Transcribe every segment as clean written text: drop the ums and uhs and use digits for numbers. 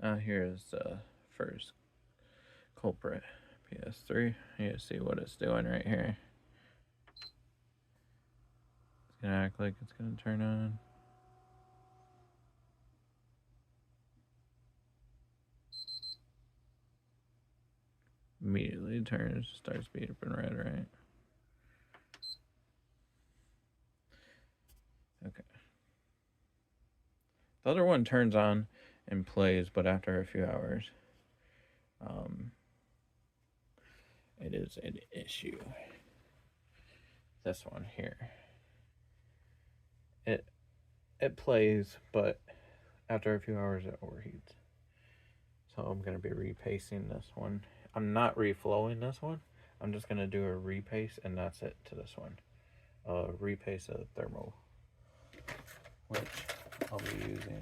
Here's the first culprit, PS3. You see what it's doing right here. It's gonna act like it's gonna turn on. Immediately turns, starts beeping red, right? Okay. The other one turns on and plays, but after a few hours, it is an issue. This one here, it plays, but after a few hours it overheats. So I'm gonna be repasting this one. I'm not reflowing this one. I'm just gonna do a repaste, and that's it to this one. Repaste of thermal, which I'll be using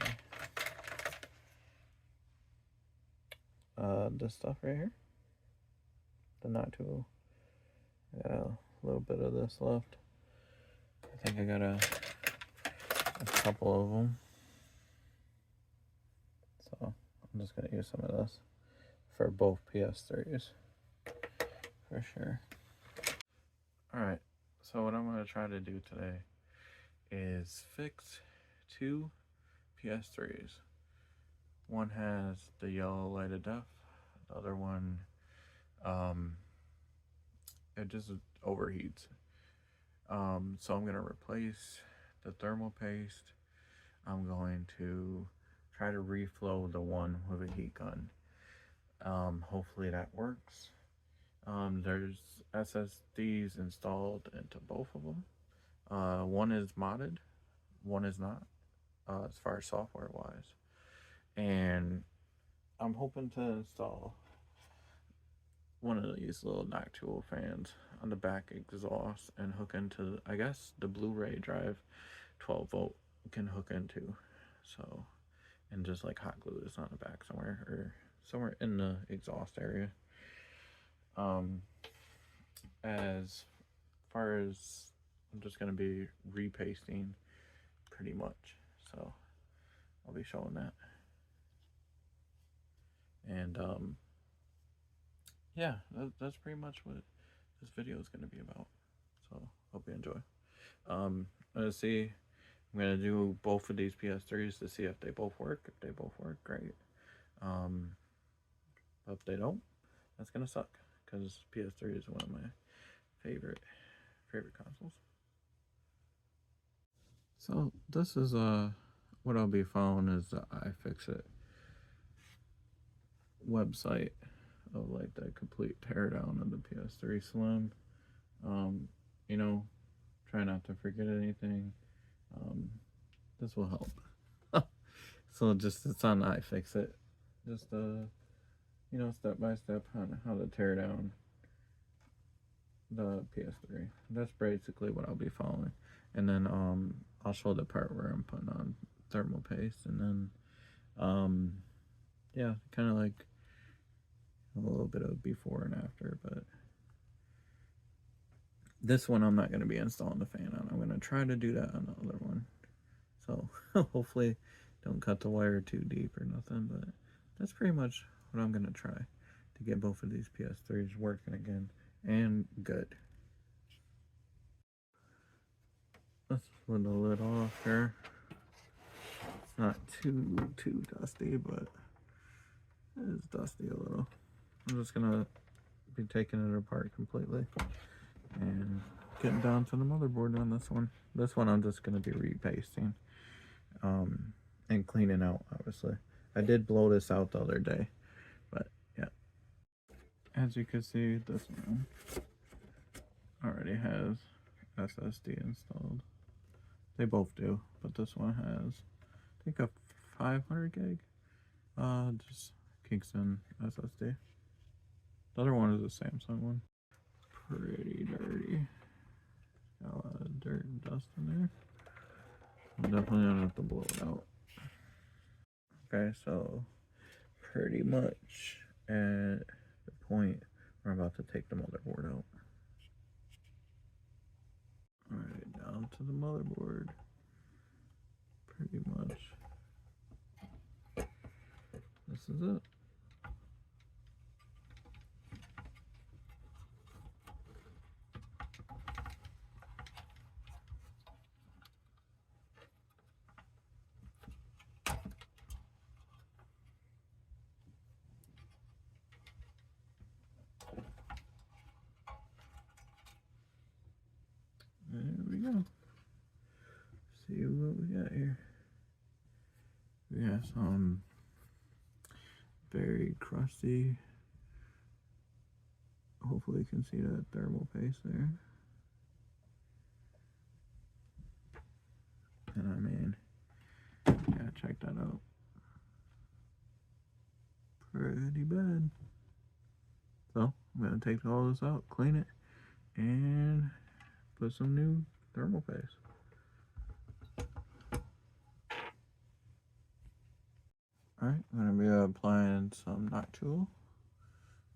this stuff right here. The not too. I got a little bit of this left. I think I got a couple of them. So I'm just gonna use some of this for both PS3s for sure. Alright, so what I'm gonna try to do today is fix two PS3s. One has the yellow light of death, the other one it just overheats. So I'm gonna replace the thermal paste. I'm going to try to reflow the one with a heat gun. Hopefully that works. There's SSDs installed into both of them. One is modded, one is not, as far as software wise. And I'm hoping to install one of these little nocturnal fans on the back exhaust and hook into, I guess, the Blu-ray drive 12 volt can hook into. So, and just like hot glue this on the back somewhere, or somewhere in the exhaust area. As far as, I'm just going to be repasting pretty much. So I'll be showing that. And yeah, that's pretty much what this video is going to be about. So hope you enjoy. Let's see. I'm going to do both of these PS3s to see if they both work. If they both work, great. But if they don't, that's going to suck, because PS3 is one of my favorite consoles. So this is what I'll be following is the iFixit website of like the complete teardown of the PS3 Slim. You know, try not to forget anything. This will help. So just, it's on iFixit. Just you know, step by step on how to tear down the PS3. That's basically what I'll be following. And then I'll show the part where I'm putting on thermal paste, and then yeah, kind of like a little bit of before and after. But this one I'm not going to be installing the fan on. I'm going to try to do that on the other one. So hopefully don't cut the wire too deep or nothing, but that's pretty much what I'm going to try to get both of these PS3s working again and good. Let's put the lid off here. It's not too dusty, but it is dusty a little. I'm just gonna be taking it apart completely and getting down to the motherboard on this one. This one I'm just gonna be repasting and cleaning out, obviously. I did blow this out the other day, but yeah. As you can see, this one already has SSD installed. They both do, but this one has, I think, a 500 gig just Kingston SSD. The other one is a Samsung one. Pretty dirty. Got a lot of dirt and dust in there. I'm definitely gonna have to blow it out. Okay, so pretty much at the point where I'm about to take the motherboard out. Alright, down to the motherboard. Pretty much. This is is it. There we go. See what we got here. We have some very crusty. Hopefully you can see that thermal paste there. And I mean, yeah, check that out. Pretty bad. So I'm gonna take all this out, clean it, and put some new thermal paste. Alright, I'm gonna be applying some knock tool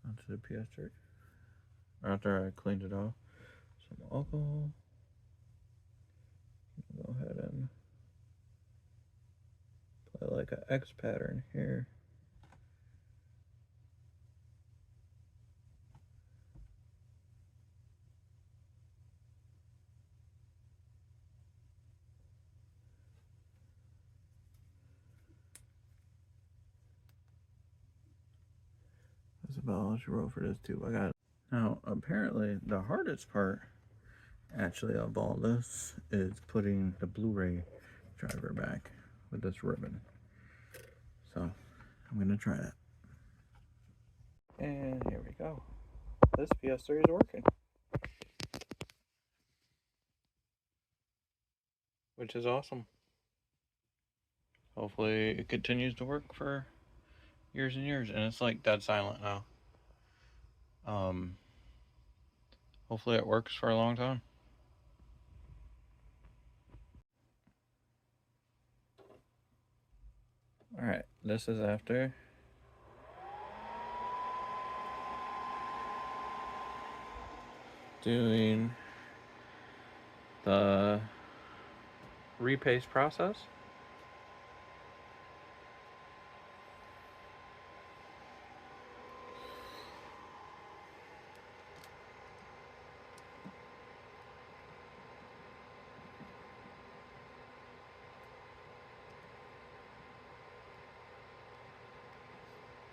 onto the PS3 after I cleaned it off. Some alcohol. Go ahead and play like an X pattern here. That's about all she wrote for this tube. I got it. Now, apparently, the hardest part, actually, of all this is putting the Blu-ray driver back with this ribbon. So, I'm gonna try that. And here we go. This PS3 is working, which is awesome. Hopefully, it continues to work for years and years, and it's like dead silent now. Hopefully it works for a long time. Alright, this is after doing the repaste process.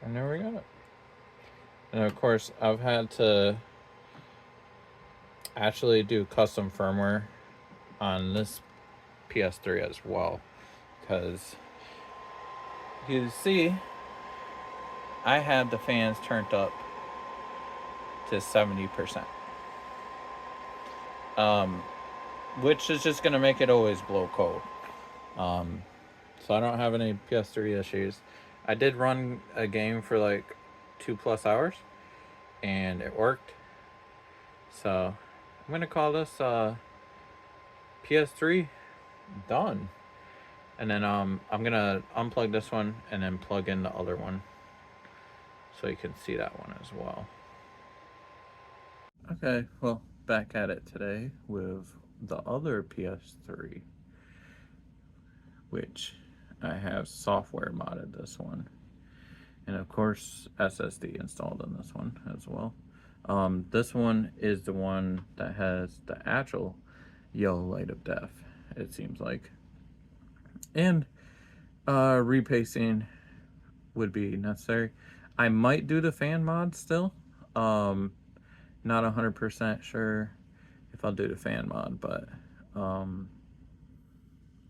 And there we got it. And of course, I've had to actually do custom firmware on this PS3 as well, because you see, I had the fans turned up to 70%, which is just going to make it always blow cold. So I don't have any PS3 issues. I did run a game for like 2+ hours, and it worked. So I'm gonna call this PS3 done. And then I'm gonna unplug this one and then plug in the other one so you can see that one as well. Okay, well, back at it today with the other PS3, which I have software modded this one, and of course SSD installed in this one as well. This one is the one that has the actual yellow light of death, it seems like, and repasting would be necessary. I might do the fan mod still. Not 100% sure if I'll do the fan mod, but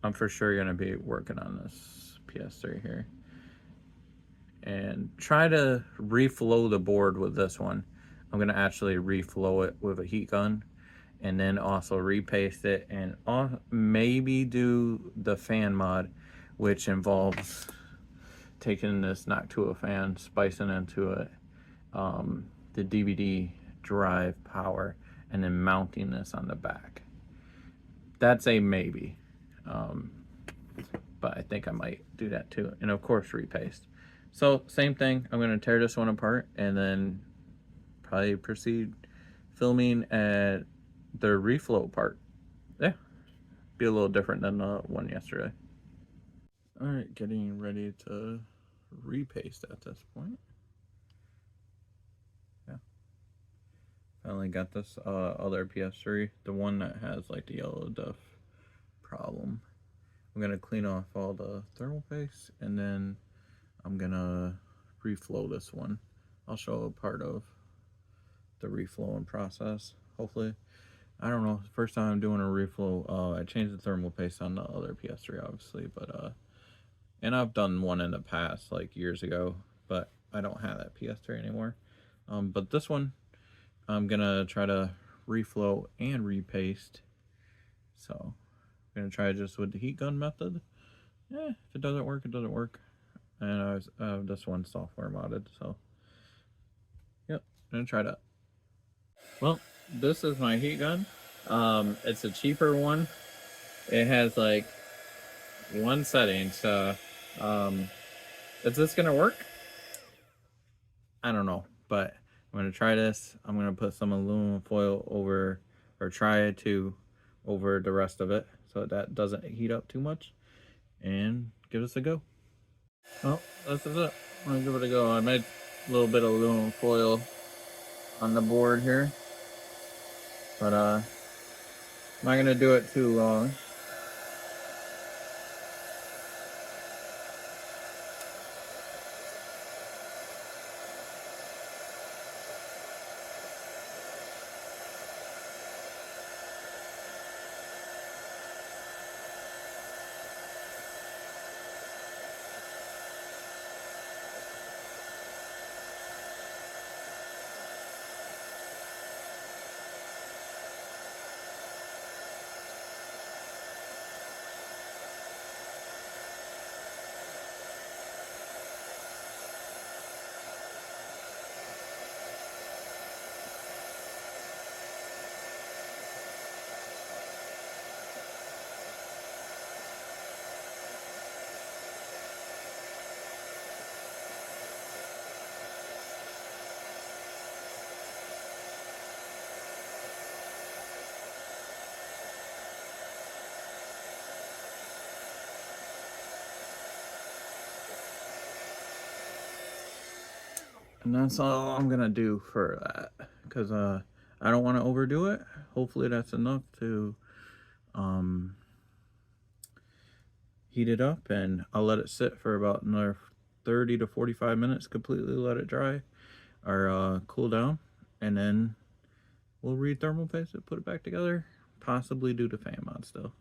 I'm for sure gonna be working on this PS3 here and try to reflow the board with this one. I'm gonna actually reflow it with a heat gun and then also repaste it, and maybe do the fan mod, which involves taking this Noctua fan, spicing into it the DVD drive power, and then mounting this on the back. That's a maybe, but I think I might do that too, and of course repaste. So same thing, I'm going to tear this one apart and then probably proceed filming at the reflow part. Yeah, be a little different than the one yesterday. All right, getting ready to repaste at this point. Yeah. Finally got this other PS3, the one that has like the yellow diff problem. I'm gonna clean off all the thermal paste and then I'm gonna reflow this one. I'll show a part of the reflowing process, hopefully. I don't know, first time I'm doing a reflow. I changed the thermal paste on the other PS3 obviously, but and I've done one in the past like years ago, but I don't have that PS3 anymore. But this one I'm gonna try to reflow and repaste. So I'm gonna try just with the heat gun method. If it doesn't work, it doesn't work. And I have this one software modded, so yep, I'm gonna try that. Well, this is my heat gun. It's a cheaper one. It has like one setting, so is this gonna work? I don't know, but I'm gonna try this. I'm gonna put some aluminum foil over, or try to, over the rest of it so that doesn't heat up too much, and give this a go. Well, this is it. I'm gonna give it a go. I made a little bit of aluminum foil on the board here, but I'm not gonna do it too long. And that's all I'm gonna do for that, because I don't want to overdo it. Hopefully that's enough to heat it up, and I'll let it sit for about another 30 to 45 minutes, completely let it dry or cool down, and then we'll re-thermal paste it, put it back together, possibly do the fan mod still.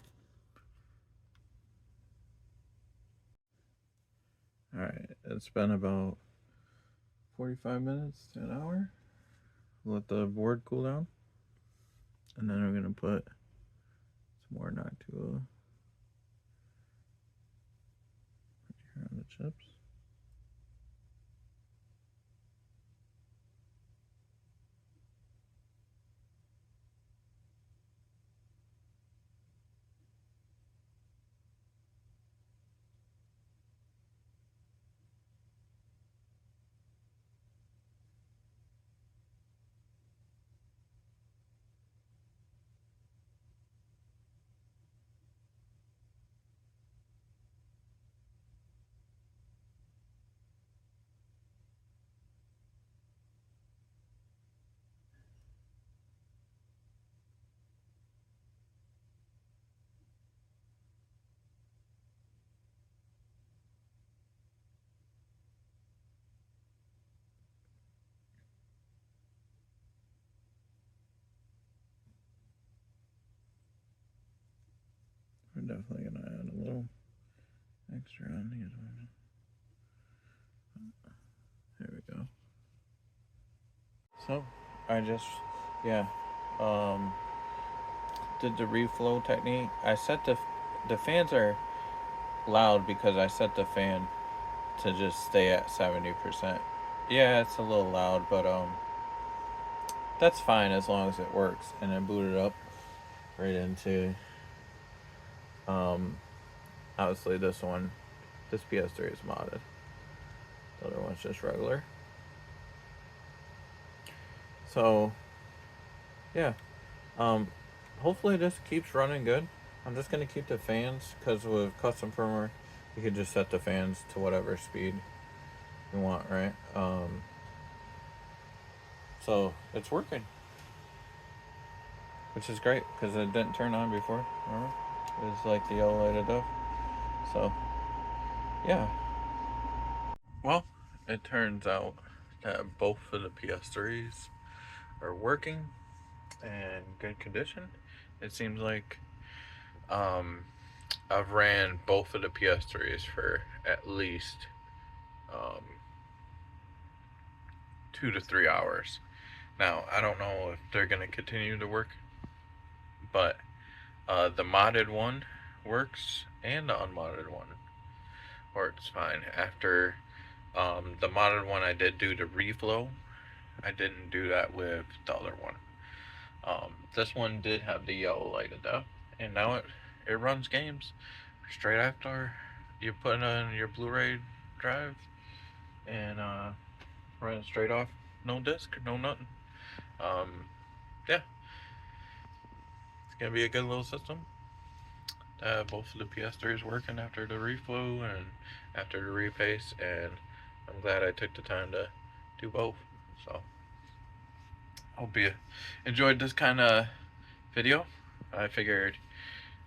Alright, it's been about 45 minutes to an hour. Let the board cool down, and then I'm gonna put some more Noctua here on the chips. We're definitely gonna add a little extra on these ones. There we go. So I just, yeah, did the reflow technique. I set the fans are loud because I set the fan to just stay at 70%. Yeah, it's a little loud, but that's fine as long as it works. And I booted up right into obviously this one. This PS3 is modded. The other one's just regular. So yeah, hopefully this keeps running good. I'm just gonna keep the fans, because with custom firmware you can just set the fans to whatever speed you want, right? So it's working, which is great because it didn't turn on before. Remember? It was like the yellow lighted up. So yeah. Well, it turns out that both of the PS3s are working and good condition. It seems like um, I've ran both of the PS3s for at least um, 2 to 3 hours. Now, I don't know if they're going to continue to work, but the modded one works and the unmodded one works fine. After the modded one, I did do the reflow. I didn't do that with the other one. This one did have the yellow light of death, and now it runs games straight after you put it on your Blu-ray drive and run it straight off, no disc, no nothing. Um, yeah, it's gonna be a good little system. Both of the PS3s working after the reflow and after the repace, and I'm glad I took the time to do both. So, hope you enjoyed this kind of video. I figured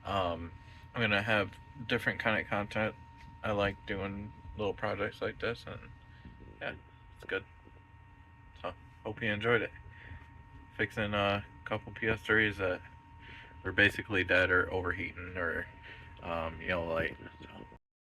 I'm gonna have different kind of content. I like doing little projects like this, and yeah, it's good. So hope you enjoyed it. Fixing a couple PS3s that were basically dead or overheating or yellow light. So